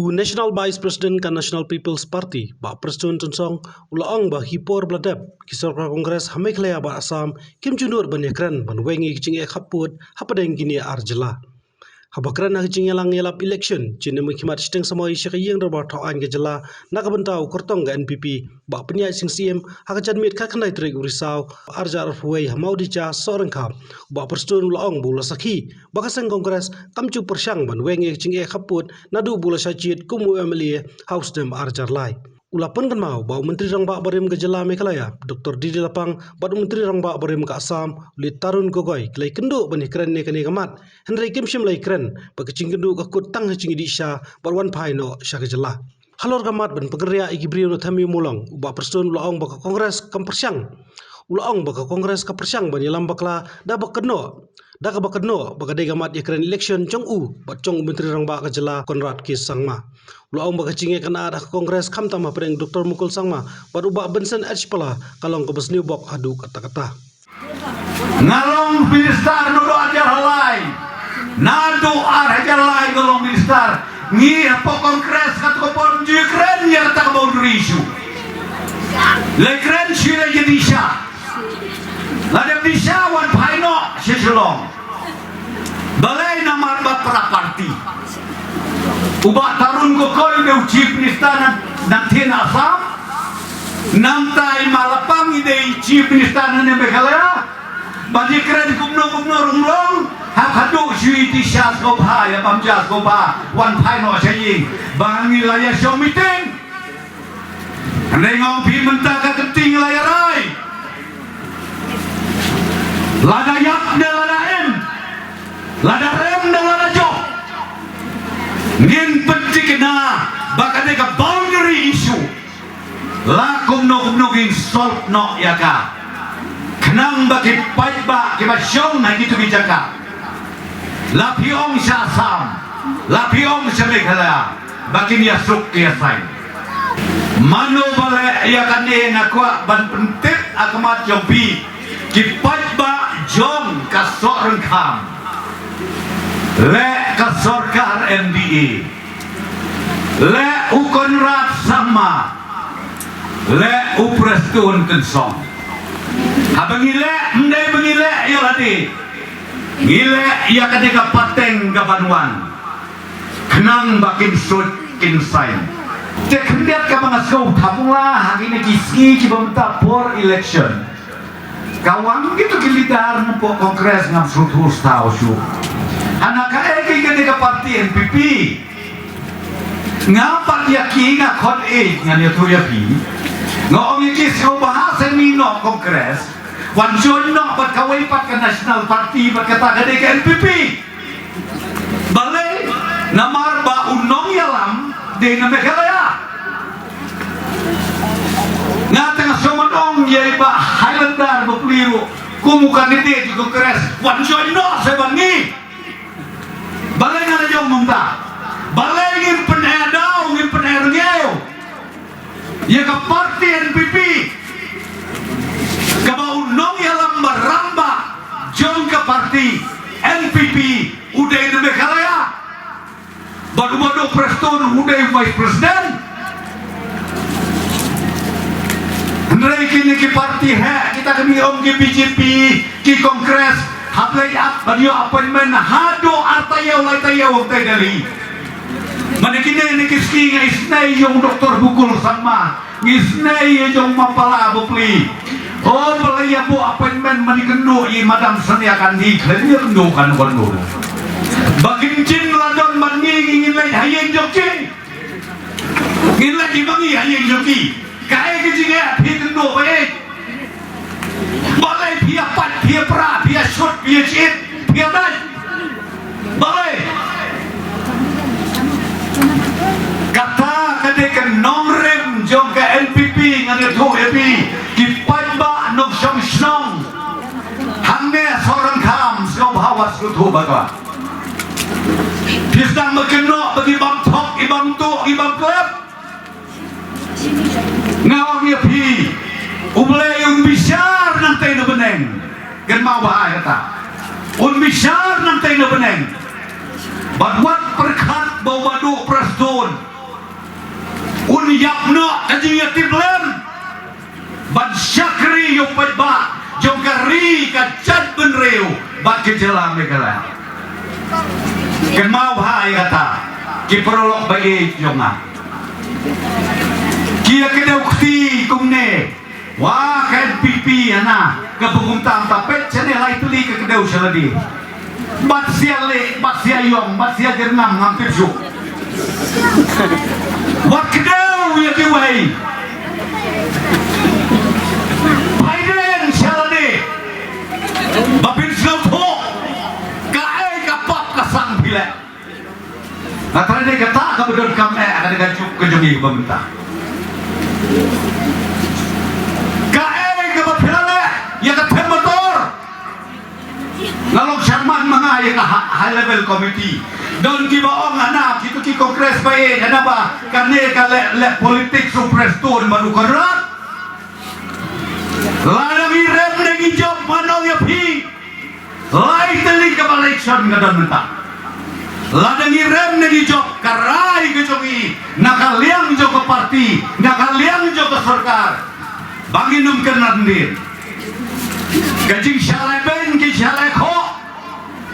National Vice President kan National People's Party, Pak Presiden Tonsong, ulaang bah hipor bladab, kisar Kongres Hameklaya ba Assam, Kim Junur banyakran, banwengi kicing kaput, hapadeng gini arjela. Habakran nak kicing yalang yalap election, cina mengkimat seteng semua isyak yang terbawa tawan ke jela, nak bentau kortong ke NPP, ba penyai sing CM, hakajan mit kakandai terik urisau, arjar arfuai hamau dica seorang kam, ba Presiden ulaang bula sakhi, bakaseng Kongres, kamcu persyang banwengi kicing kaput, nadu bula syajid kumu MLA House dem arjar lai. Ulapan kan mau bau Menteri Rang Bak Barim ke Jela Meghalaya, Dr. Didi Lapang, badu Menteri Rang Bak Barim ke Assam, Ulit Tarun Gogoi, kelai kenduk benih keren ni kene kamat, Henry Kim Shim lai keren, bakecing kenduk kakut tang hecing di Isya, barwan pai no Isya ke Jela. Halor kamat ben pegeria igibriu no thami mulong, ubah Presiden ulaong baka Kongres kam persyang. Ulaong baka Kongres ka persyang ban yalam bakla da bakno. Da ka bakno baka de gamat ya keren election chong bat chong Menteri Rang Bak ke Jela Konrad Kis Sangma. Ulaong baka cinge kana ada Kongres kam tama pereng Dr. Mukul Sangma, baru ubah bensen pala kalong ke besniu bok adu kata-kata. Ngalong minister nudo ajar halai, nadu ajar halai ngalong minister, ngi apa Kongres kat kopon jikren ya tak mau risu. Lekren sila jadi sya. Ladem di syawan paino seselong. Balai nama batra parti. Ubah tarun ko koi deu chief minister nan tin Assam. Namtai malapang ide chief minister nan Meghalaya. Bagi keren kumno runglong. Hakadu syuiti syas ko ba ya pamjas ko ba wan paino saying. Bangi laya show meeting. Nengong pi mentaka keting layarai. Lada yak dan lada em, lada rem dan lada jok. Ngin penting kena bakal deka boundary issue. Lakum no ngin solve no yaka. Kenang bagi pajba kiba syong na gitu bijaka. Lapiong sa Assam, lapiong sa Meghalaya, bagi niya suk kiya say. Mano bale yakan ni ngakwa ban pentit akamat jompi. Kipajba jom kasor kam le kasorkar MDA le ukonrat sama le uprestun kensong habangile mendai bangile ya ladi ngile ya kadeka pateng gabanwan kenang bakin sut kinsain tek hendak ka mga skop kapula hagine kiski kibamta for election. Kawang gitu gilidar mo po Kongres ng struktur tao siyo. Anak kaegay gani ka parti NPP. Nga patyaki nga kon nga nito yapi. Nga omikis ko bahasan nino Kongres. Wanjon no pat kaway pat ka National Party pat kata gani ka NPP. Balay namar ba unong yalam di na Meghalaya. Nga tengah somanong yay ba Highlander bapeliru kumukan ide di Kongres wanjoy no sebangi balay nga na yung mumta balay ngin penadaw ngin penerngyaw ya ka parti NPP kabaunong yalam maramba jong ka parti NPP uday na Meghalaya badu-badu Preston uday Vice President. Henry kini ki parti hai kita kami om ki BJP ki Kongres haplay up banyo appointment hado artayaw laytayaw tay dali manikine ni kiski nga isnay yung Dr. Bukul Sangma ngisnay yung mapala bupli oh balaya po appointment manikendo i Madam Sania Kandi kanya kendo kan bagin chin ladon mangi ngilay hayeng joki ngilay ibangi hayeng joki kaya kejingnya hitendo baik balai pia pat pia pra pia shot pia chit pia dan balai kata kadekan nomrem jong ke NPP ngane tu epi kipat ba nok shong shong hangne seorang kam skop hawas kutu bagwa pisang makeno bagi bang tok ibang tu ibang klub ngawang ya pi ublay yung bisyar ng tayo na beneng gan mawahaya kata un bisyar ng tayo na beneng badwat perkat bawadu prasdon Unyapno kajing yatiblem ban syakri yo pajba jongkari ka jad benreu bat kejelang megala kemau hai kata ki prolog bagi jonga kia kedau kti kumne wah kan pipi ana ka bungtam tapet chane lai tuli ka kedau saladi bat siale bat siayong bat sia jernam hampir su wat kedau ya kiwai Bapin Slaughto kae kapap kasang bila natara de kata kabudon kame akan gajuk kejongi pemerintah kae kapap pilale ya katem motor ngalong syarman mga ya ka high level committee don ki baong anak itu ki kongres bae ana ba karne ka le politik supreston manukarat ladang irem negi job manong ya pi lai teling ke election ngadan mentah ladang irem negi job karai ke jogi nakaliang jo ke parti nakaliang jo ke sarkar banginum ke nandir gajing syalai ben ki syalai kho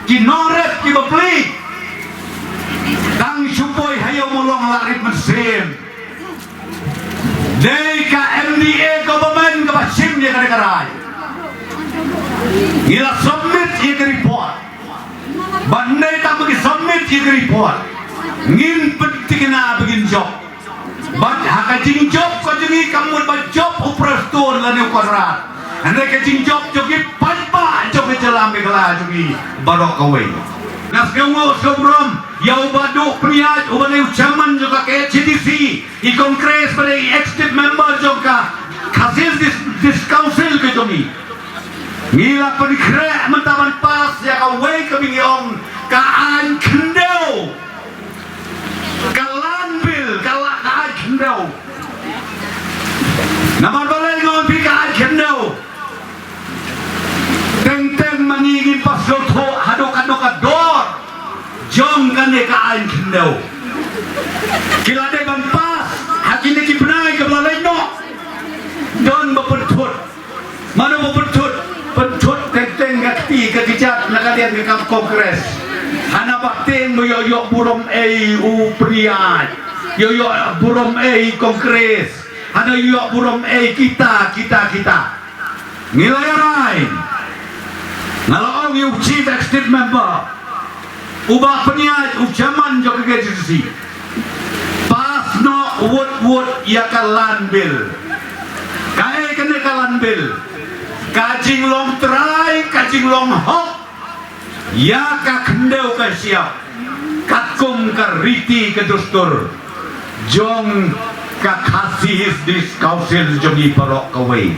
ki norep ki bepli tang supoi hayo molong larit mesin Deka MDA government ke basim dia kadang-kadang ila submit ye report bandai tak bagi submit ye report ngin penting na begin job bat hakajing job ko jungi kamu bat job uprastur la ne korat ande kajing job jogi panpa jogi jalan begala jogi barok away nas kamu sobrom yau badu priat ubane ucaman juga ke CDC i kongres pada executive member juga hasil this council ke jogi ngila penikre mentaman pas ya away ke bingiong kaan kendau kalan bil kaan kendau naman balai ngon pi kaan kendau teng mangingin pasoto hadok dor jong kan dia kaan kendau kila de bampas hakine ki benai ke balai no don bepentut mana bepentut pentut teng gakti kekejat nakalian ke kongres hana bakten moyoyok burom u priat yoyok burom kongres hana yoyok burom kita ngilayarai ngalong yu chief executive member ubah peniat ucaman jo kegejisi pas no wood ya kalan bil kae kene kalan bil kajing long try kajing long hok ya ka kendau ka siap katkum ka riti ke dustur jong ka kasih dis council jongi parok kawai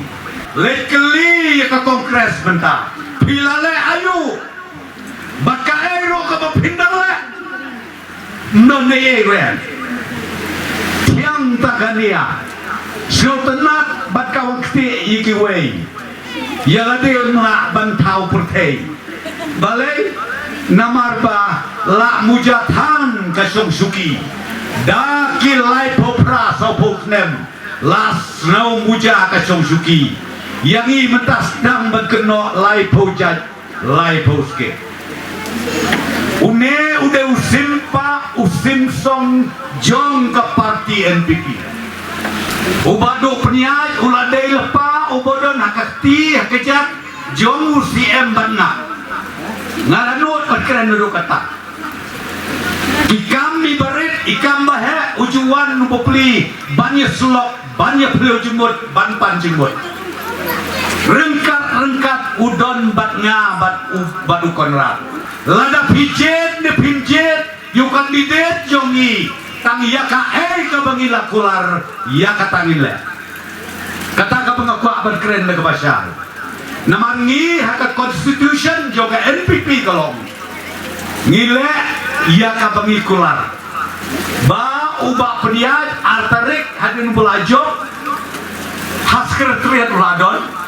lekeli ka kongres benta pilale ayu baka ero ka bapindale none eren tiang takania sultanat baka wakti ikiway yaladir na bantau purtei balai namar ba la mujatan kasong suki daki lai popra so popnem las nau muja kasong suki yang i mentas dam berkeno lai pojat lai poske une ude usimpa usimsong jong ke parti NPP ubado peniat uladai lepa ubodon hakati hakejat jong UCM banna ngaranut perkara nuruk kata ikam ibarit ikam bahe ujuan nubopli banyak sulok banyak beliau jemut banpan jemut rengkat udon batnya bat ukonrat lada pijet ne pinjet yu kandidat jongi tang yaka ka bangila kular yaka tangile kata ka pengaku abad keren na kabasya namangi haka constitution juga NPP kalong ngile yaka bangi kular ba ubah peniat artarik hadin belajo haskretriat uladon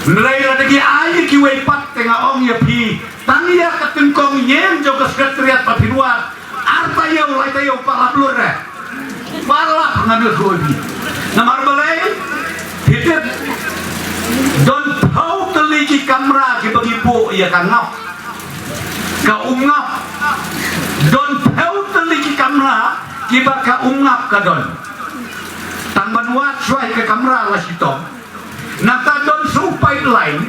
nilai lagi aja kiwai pat tengah ong ya pi tania ketengkong yen juga sekretariat papinuat arta yau lai tayo palablur palap ngambil hobi. Namar balai hidup don totally ki kamera ki bagi po ya kangap. Ka ungap don totally ki kamera ki baka ungap ka don. Tamban wat suai ke kamera lah situ. Nata don su pipeline.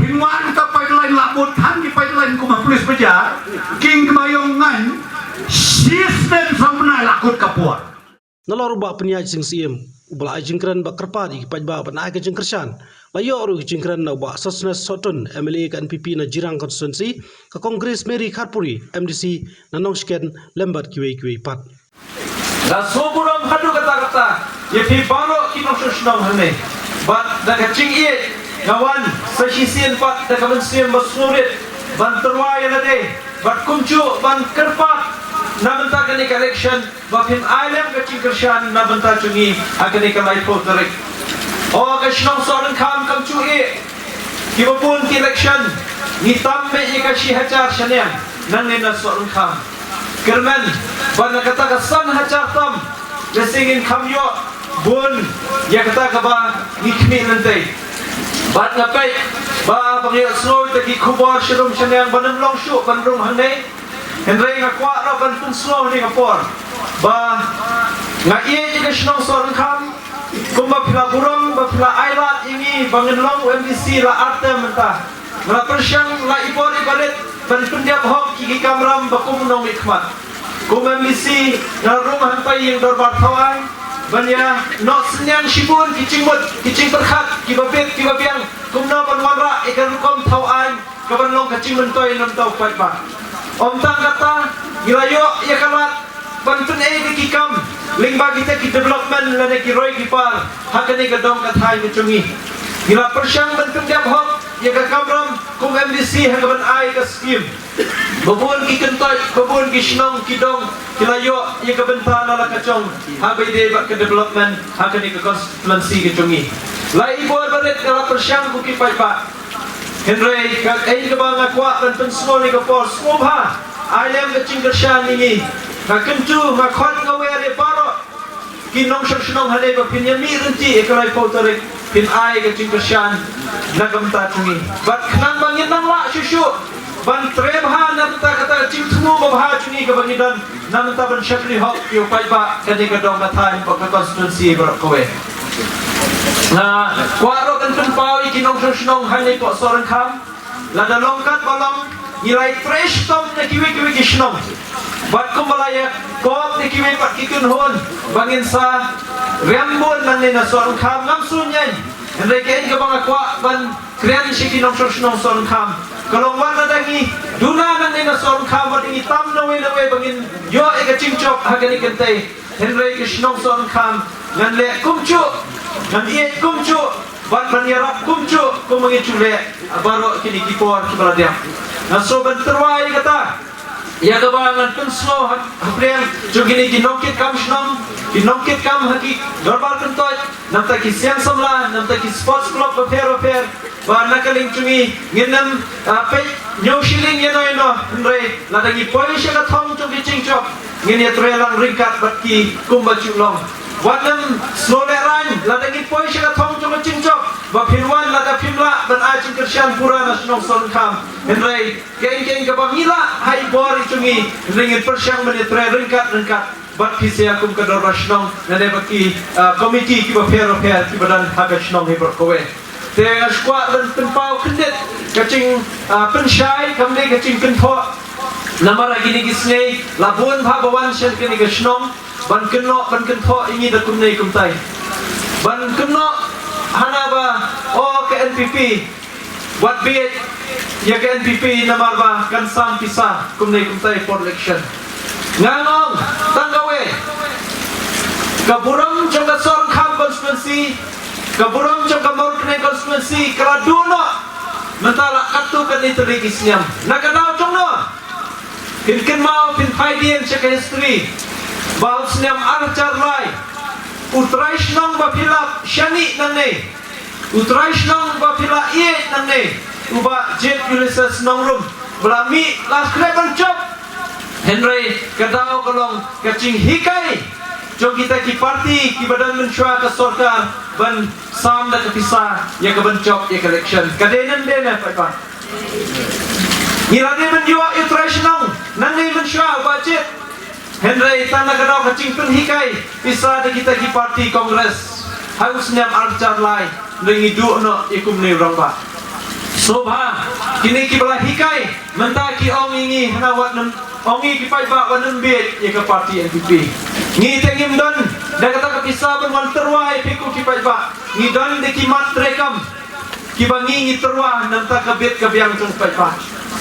Hingwan ka pipeline labut han ki pipeline ko ma polis bejar. King kemayong ngan sistem samna lakut kapur. Nalor ba penyaj sing siem ubala jingkran ba kerpa di paj ba na ke jingkersan layo ru jingkran na ba sasnes sotun MLA kan PP na Jirang constituency ka Kongres Mary Kharpuri MDC na nongsken lembat kiwe pat da soburam hadu kata-kata ye pi balo kinong susnong hane bat da kacing ie ngawan sa sisien pat da kaban siem basurit ban terwaya na de bat kumcu ban kerpat nabenta kani election bapin alam kacing kershan nabenta cungi akani kalai poterik o kashnong soran kam kamcu e kibapun ki election ni tamme e kashi hajar shanian nang nena soran kam kerman ban kata kasan hajar tam lesingin kamyo bun ya kata kaba nikmi nanti bat ngapai ba pangil snow tagi kubar shirum shanian banam longshu banrum hane Henry nga kwa ra ban pun slow ni kapor ba nga iye ni kasnong soran kam kumba pila burung ba pila ailat ini bangin long MDC la arte menta nga persyang la ibori balit ban pundiap hok ki kamram ba kumnong ikmat kum MDC na rumah pa yang dorbar thawai banya no senyang shibun kicing berkhat ki babet ki babiang kumna ban wanra ikan kom thawai kaban long kacing mentoy nam tau pai ba Om tang kata gilayo ya kalat bantun di kikam lingba kita ki development lane ki roy ki par hakani ka dong kathai ni chungi gila persyang bantun dia hok ya ka kamram kum MDC hakaban ai ka scheme babun ki kentoy babun ki shnong ki dong gilayo ya ka benta la ka chong habai de ba ka development hakani ka constituency ki chungi lai bor baret kala persyang ku ki pai pa Henry, kag ay ka ba nga kwa kan pensmo ni ka por smobha alam ka cingkershan ini ka kencu nga khot nga were paro kinong shnong hale ba pinyami renti ekalai potarik pin ai ka cingkershan nagamta chungi bat khnang bangin nang la shushu ban trebha namta kata cingtmu babha chungi ka bangidan namta ban shakri hok yo pai ba kani ka dong kathai ba ka constituency ba kowe na kuaro kan tumpau ikinong shnong hane ko soran kam lada longkat balong nilai fresh tom na kiwi kishnong bat kumbalaya kop ni kiwi pat kikun hon bangin sa rembon nang na soran kam ngam sunyan henry kain ka bang akwa ban krian shikinong shnong soran kam kalong wala dangi duna nang na soran kam bat ini tam na we bangin yo eka chingchop hagani kantay henry kishnong soran kam nganle kumchu nan iye kumcu ban banyarap kumcu kumangi chule baro kini kipor kibaladia naso ban terwai kata ya gabangan penslo haprem jogini kinokit kam shnam kinokit kam haki dorbar kentoy namta ki siang samla namta ki sports club bafer ba nakaling chungi nginam pe nyoshiling yeno andre ladangi polisya ka thong chogi chingchok ngini trelang ringkat batki kumba chulong Wadam sloleran ladangi poi siya thong chung chingchok ba phirwan lada phimla ban a chingkershan pura na snong son kam henry keng ka bangila hai bor chungi ringin persyang mani tre ringkat bat kisya kum ka dor snong nane baki committee ki ba fair ki badan haga snong he berkowe te skwa ban tempau kendet kacing pensyai kamne kacing kentho namara gini gisnei labun bhabawan shen kini gashnong ban kentho ini da kumnei kumtai ban keno hana ba o ke NPP what be it ya ke NPP namar ba kan sam pisa kumnei kumtai for election ngangong tanggawe kaburam jangka sorang kham constituency kaburam jangka morkne constituency kaladuno mentala katu kan itri kisnyam nakadaw chongno Pinkin mau pin paidian cek history Baut senyam arcar lai Utraish nong bapila shani nangne Utraish nong bapila iye nangne Uba jet Ulysses nong rum Belami las kreban chop Henry kadao kalong kacing hikai jom kita ki parti ki badan mensyua ke sorkar ban sam da kepisah ya ke bencok ya ke election kadenan dena Pak Nirade menjual international nanti mensyua budget Henry tanda kadau kacing pun hikai bisa ada kita ki parti kongres harus nyam arcar lai dengan dua no ikum ni ramba sobha kini ki bala hikai mentah ki ong ini hanawat ongi ki pai ba wanem bet ya ke parti NPP ni tengim don dah kata bisa berwan terwai piku ki pai ba ni don de ki mat rekam ki bangi ni terwa nam ta ka bet ka biang tung pai ba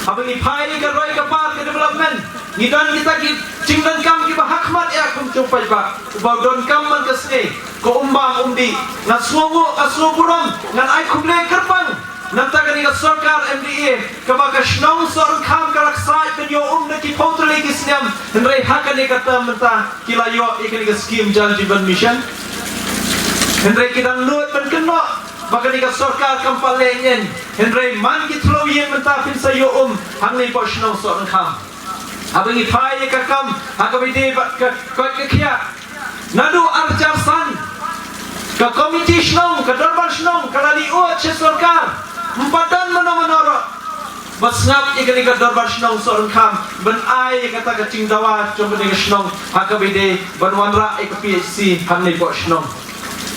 abang ni pai ka roi ka par ke development ni don kita ki cingdan kam ki ba hakmat ya kum tung pai ba ba don kam man ka sne ko umbang umdi na suwo asuburam ngan ai kumle kerpang Nampak ni sorkar MDA kebaga snong soal kam karaksai penyo neki potri kisnyam Henry hakan ni kata mentah kila yo ikan ni skim Jal Jeevan Mission Henry kita nuat penkeno baka ni sorkar kampal lenyen Henry man kitlo yen mentah pin sayo hang ni po snong soal kam abang ni pai kakam hakabide kot kekia nadu arjar san ka komiti snong ka darbar snong kalali o che sorkar Mpadan menoro basngap ikan ikan darbar snong soal kam ben ai kata kacing dawa coba dengan snong hakabide ben wanra ik PhD hamni po snong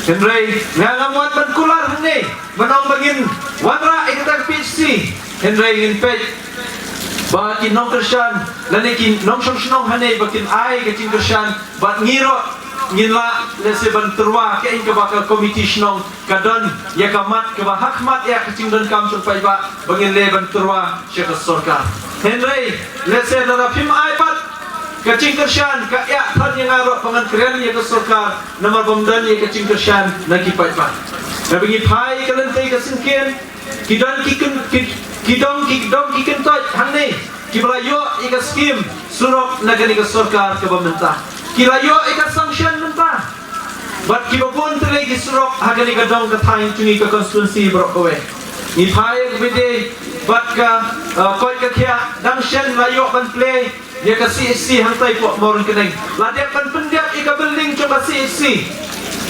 Henry ngangamuat ben kular ni menong bagin wanra ik kata PhD Henry ingin pej bakin nong kersan lanikin nong snong hane bakin ai kacing kersan bat ngiro Nginla lese ban terwa ke in bakal komiti snong kadon ya kamat ke hakmat ya kecing dan kam sampai ba bangin le ban terwa syekh sorkar Henry lese dara pim iPad kecing kersyan ka ya tan yang aro pengantrian ya ke sorkar nomor bomdan ya kecing kersyan lagi pai-pai na bagi pai kalentai ka singken kidon kiken toy hangne kiblayo ika skim surok nagani ka sorkar ke pemerintah Kilayo ikat sanction mentah. Bat kibabun terlai kisurok hagani kadong kathain cungi ke konstitusi berok kowe. Ni phai bide bat ka koi ka khia dangshan layo ban play ya ka CSC hantai po moron keneng. Ladek ban pendiap ika building coba CSC.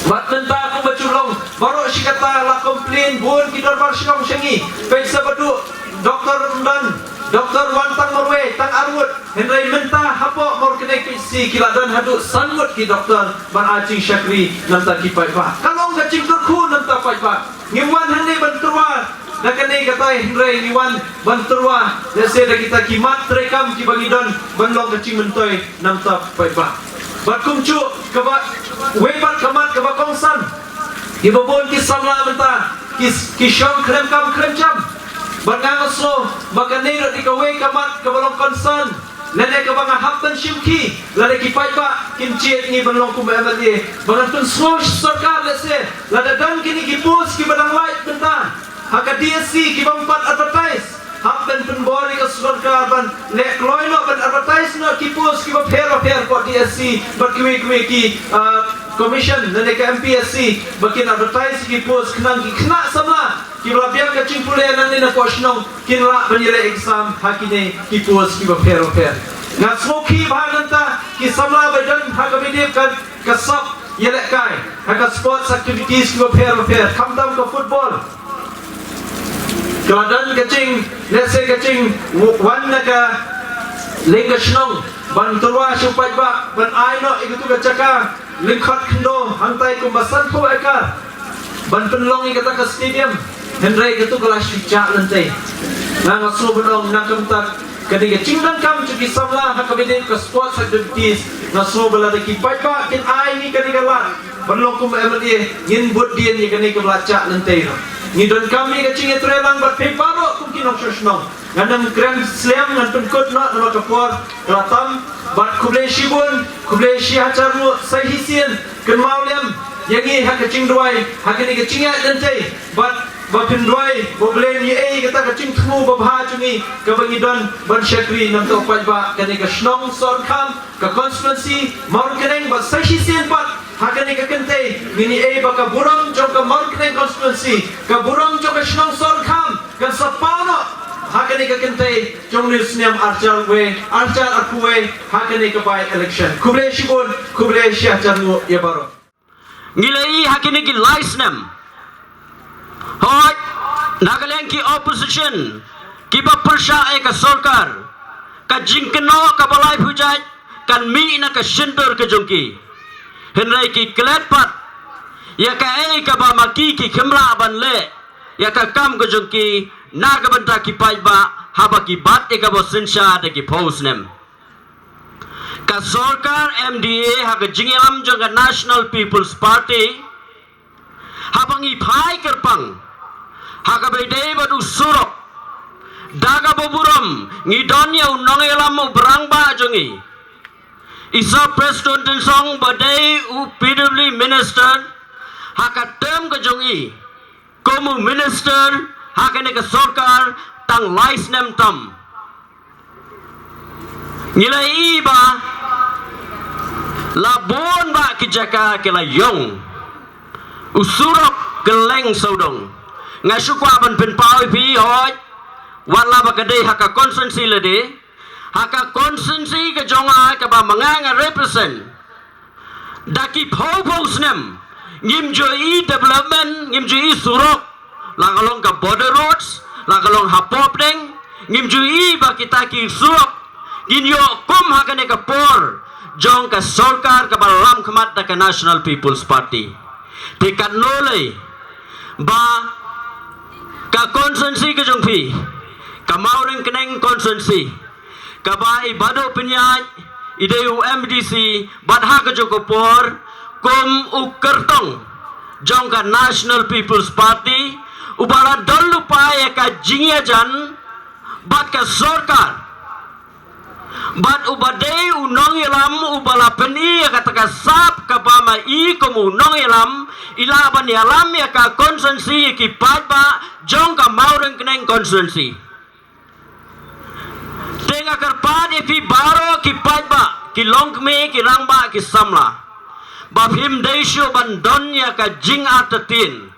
Bat mentah ko baculong baro sikata la complain bun kidor bar sinong syangi. Peksa badu Dr. Undan Dr. Wantang Morwe tang arwut Henry mentah hapo mor kena PC kiladan hadu sanwut ki doktor ban acing syakri nanta ki pai ba kalong gacing terku nanta pai ba ngiwan hane banturwa nakane kata Henry ngiwan banturwa lese da kita ki mat rekam ki bangidon banlong gacing mentoy nanta pai ba bat kumcu kaba webat kamat kaba kongsan ibobon ki samla mentah ki syam krem kam krem jam Bangang so makanero di kawe kamat kabalong konsan nane ka banga haptan shimki lade ki paiba kimchi ni banlong ku MLA bangantun sosh sarkar lese lade dan kini ki post ki badang light benta haka DSC ki bampat advertise haptan penbori ka sarkar ban le kloino ban advertise no ki post ki ba fair ko DSC bat kiwe ki commission nane ka MPSC bakin advertise ki post knang ki kena samla Kibla biar kacing pulih nanti nak kuasnong kinla menjadi exam hakine kipus kiba fair. Ngat smoky bahan nanta kisamla badan hakabidip kan kasap yelek kai hakat sports activities kiba fair. Kamdam ke football. Keladan kacing lese kacing wan naga lengkasnong ban turwa supai ba ban aino ikutu kacaka lingkhat kendo hantai kumbasan ko eka ban penlong ikata ke stadium Henry itu kelas syucak lantai Nang asu benong nak kemtak Ketika cingdan kam cuki samla hakabidin ke sports activities Nasu belada ki pai-pai kin ai ni ketika lat Benong kum MLA ngin bud dien ni kenika belacak lantai Ni don kami ke cingi trelang bat peparo kum kinong syusnong Ngandam Grand Slam ngan penkut nak nama kapur Kelatam bat kublai shibun Kublai syihacarmu sahisin Ken mauliam Yangi hak kecing duai Hak ini kecingat lantai Bat Bapin duai Boblen ye kata kacing temu babha cungi kabangidon ban syakri nam to pai ba kani ka snong son kam ka constituency maur keneng ba sashi sin pat hakani ka kente mini baka buram jong ka maur keneng constituency ka buram jong ka snong son kam kan sapano hakani ka kente jong ni sniam arjal akuwe hakani ka by election kubre shibon kubre shia chanu ya baro ngilai hakini ki license hoy Nagaland ki opposition ki baprasha ka sarkar ka jingkeno ka balai phujai kan mi na ka shintor ka jongki henrai ki kletpat ya ka ka ba maki ki khemra ban le ya ka kam ka jongki na ka banta ki pai ba haba ki bat ka bo sinsha de ki post nem ka sarkar MDA ha ka jingelam jong ka National People's Party habangi phai kerpang ha ka bedai badu surok daga boburam ngidonya unongelam berangba jongi isa President song badai u PWD minister haka term ka jongi komu minister haka ne ka sarkar tang license tam ngilai ba labon ba kijaka kela yong usurok geleng saudong ngasukwa ban pen pawi pi hoy wala ba kadai haka constituency lade haka constituency ka jonga ka ba manganga represent daki phau snem ngimjo development ngimjo surok lagalong ka border roads lagalong hapopdeng ngimjo ba kita ki surok ginyo kum haka ne ka por jong ka sarkar ka balam khamat da ka National People's Party tikat nolai ba ka constituency ka jong pi ka maureng keneng constituency ka ba ibado penyaj ideu MDC badha ka jong por kum ukertong jong ka National People's Party ubala dolu pa ka jingya jan bat ka sarkar bat ubadai unong ilam ubala peni kata sap kabama I komu unong ilam ilaban yalam ya ka constituency ki padba jong ka maureng keneng constituency tenga karpad ifi baro ki padba ki longme ki rangba ki samla ba phim deisho bandon ya ka jing atatin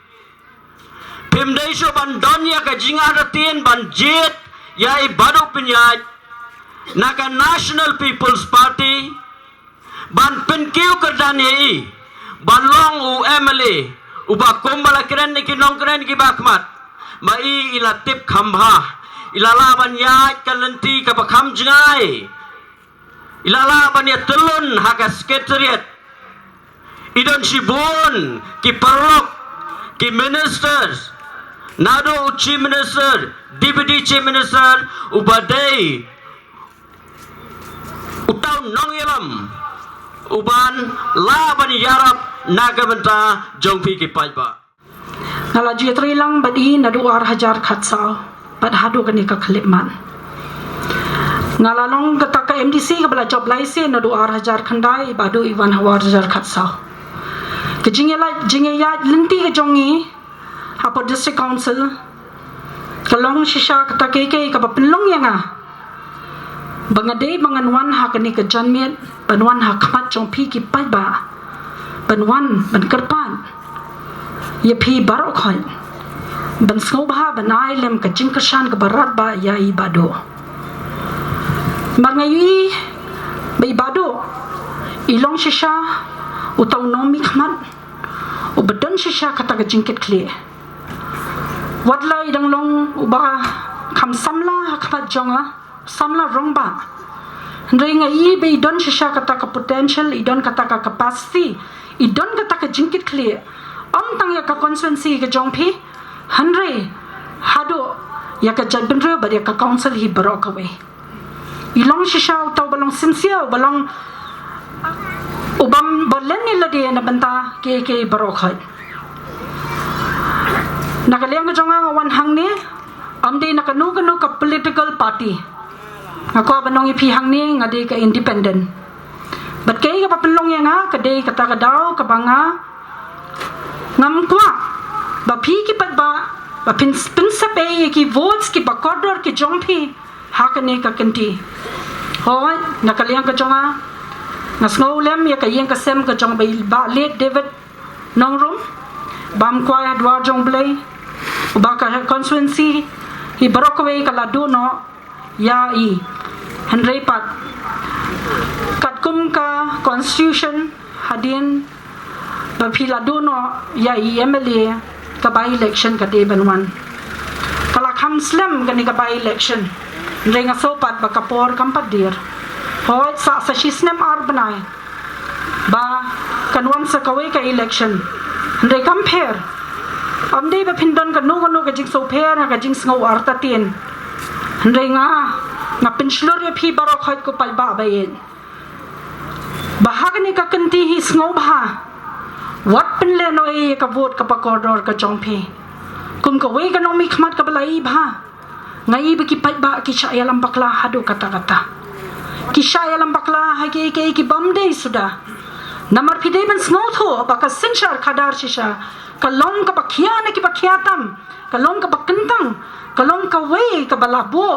phim deisho bandon ya ka jing atatin ban jet ya ibado penyaj naka National People's Party ban penkiu kerdani ban long u MLA uba kumbala keren ni kinong keren ki bakmat mai ila tip khambha ila laban ya kalenti ka bakham jingai ila laban ya telun haka secretariat idon shibun ki parlok ki ministers nado chief minister deputy chief minister ubadai utau nong ilam uban laban yarap nagamenta jongpi ki paiba ngala jutri lang badi naduar hajar khatsau bad hadu kani ka khlipman ngala long kata ka MDC ka bala job license naduar hajar khandai badu iwan hawar hajar khatsau kejingela jingeya linti ka jongi hapo district council kalong shisha kata keke ka penlong yanga bangadai banganwan hakani ke janmiat banwan hakmat jong pi ki paiba banwan ban kerpan ye pi barok hal ban skobha banai lem ka jingkashan ke barat ba ya ibado marngayi ba ibado ilong shisha utau nomi khmat ubadon shisha kata ke jingkit kle wadla idang long uba kham samla hakmat jonga samla rongba ringa I be don shisha kata ka potential idon kata ka capacity idon kata ka jingkit clear tang ya ka constituency ka jongpi hanre hado ya ka jadbenre ba ya ka council hi barok away ilong shisha utaw balong sincere balong ubam bolen ni lade na banta ke barok hay nakaliang ka jonga wan hang ni amde nakanu ka political party ako banong ipihang ni ngadi ka independent but kay ka papelong yang nga kade kata kadaw kabanga ngamkwa ba pi ki padba ba pinsape ki votes ki bakodor ki jongpi hakane ka kenti hoy nakaliang ka jonga ngasngolem ya ka yang ka sem ka jong ba late David nongrum bam kwa dwa jong blay ba ka constituency hi barokwe kaladu no ya i henry pat katkum ka constitution hadin bapiladu no ya i MLA ka by election ka de banwan kala kham slam gani ka by election renga sopat ba kapor kampadir hoy sa shisnem arbanai ba kanwan sa kaway ka election re compare amde ba pindon ka no ka jing so pair ka jing sngo artatin re nga pinslor ya phi barok hat ko pal ba bayin bahag ni ka kanti hi sngo ba wat pinle no e ka vote ka pakodor ka chongphi kum ka way ka no mi khmat ka balai ba ngai ba ki pai ba ki cha yalam bakla hadu kata ki sha yalam bakla ha ki bamde sudah namar pide ben snow tho baka sinchar khadar shisha kalong ka pakhia ne ki pakhiatam kalong ka bakentang kalong ka way ka balabo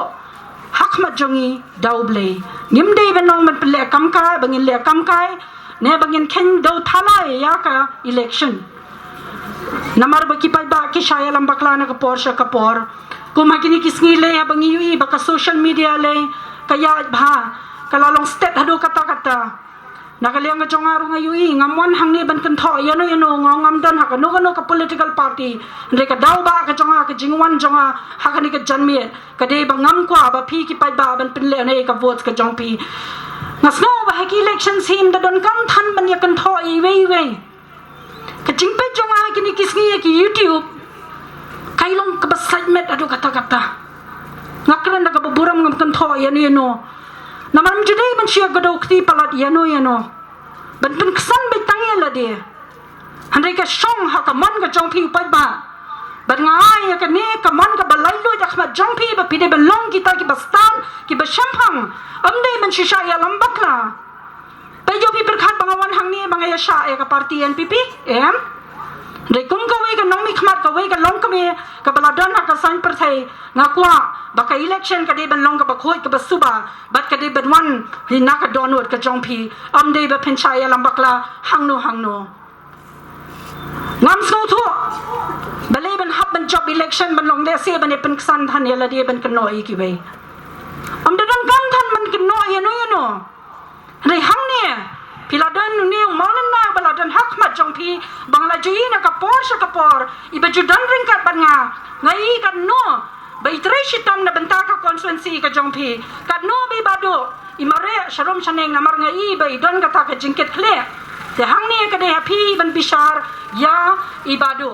hakmat jongi dauble nimde ben nong man pele kam kai bangin le kam kai ne bangin ken do thala ya ka election namar ba ki ba ki shaya lam bakla na ka porsha ka por kumagini kisngi le bangi yui baka social media le kaya bha kalalong state hadu kata nakaliang ka jongaru nga yui ngamon hangni ban kan tho yano ngam dan ha no ka political party re ka daw ba ka jonga ka jingwan jonga ha ka ni ka janmi ka de ba ngam kwa ba phi ki pai ba ban pinle ne ka vote ka jongpi ngasno ba ha ki election sim da don kam than ban ya kan tho i we ka jingpe jonga ki ni kisni ki YouTube kailong ka ba segment adu kata ngakran da ka buram ngam kan tho yano namam judai ban sia gado kti palat yano ban pun kesan be tangya la dia handai ka song ha ka mon ka jongpi pai ba ban ngai ka ne ka mon ka balai lo dak ma jongpi ba pide ban long kita ki bastan ki ba shampang amdai ban shisha ya lambakla pai jo pi berkhat bangawan hang ni bangaya sha ya ka parti NPP re kum ka we ka nomi khmat ka we ka long ka me ka baladan ka sign per thai ngakwa baka election ka de ban long ka ba khoi ka ba suba bat ka de ban wan hi na ka donut ka jongpi amde ba penchaya lambakla hangno ngam sno thu balai ban hab ban job election ban long de se ban e pen ksan than ya la de ban ka noi ki we amde don gam than ban ka noi no re hang ne piladan ni maulan na baladan hakmat jongpi bangla jui na ka por iba judan ring kat ban ngai kan no bai tre shitam na benta ka constituency ka jongpi kan no bi bado imare sharom chaneng namar ngai bai don ka ta ka jingket khle te hang ne ka de happy ban bishar ya ibado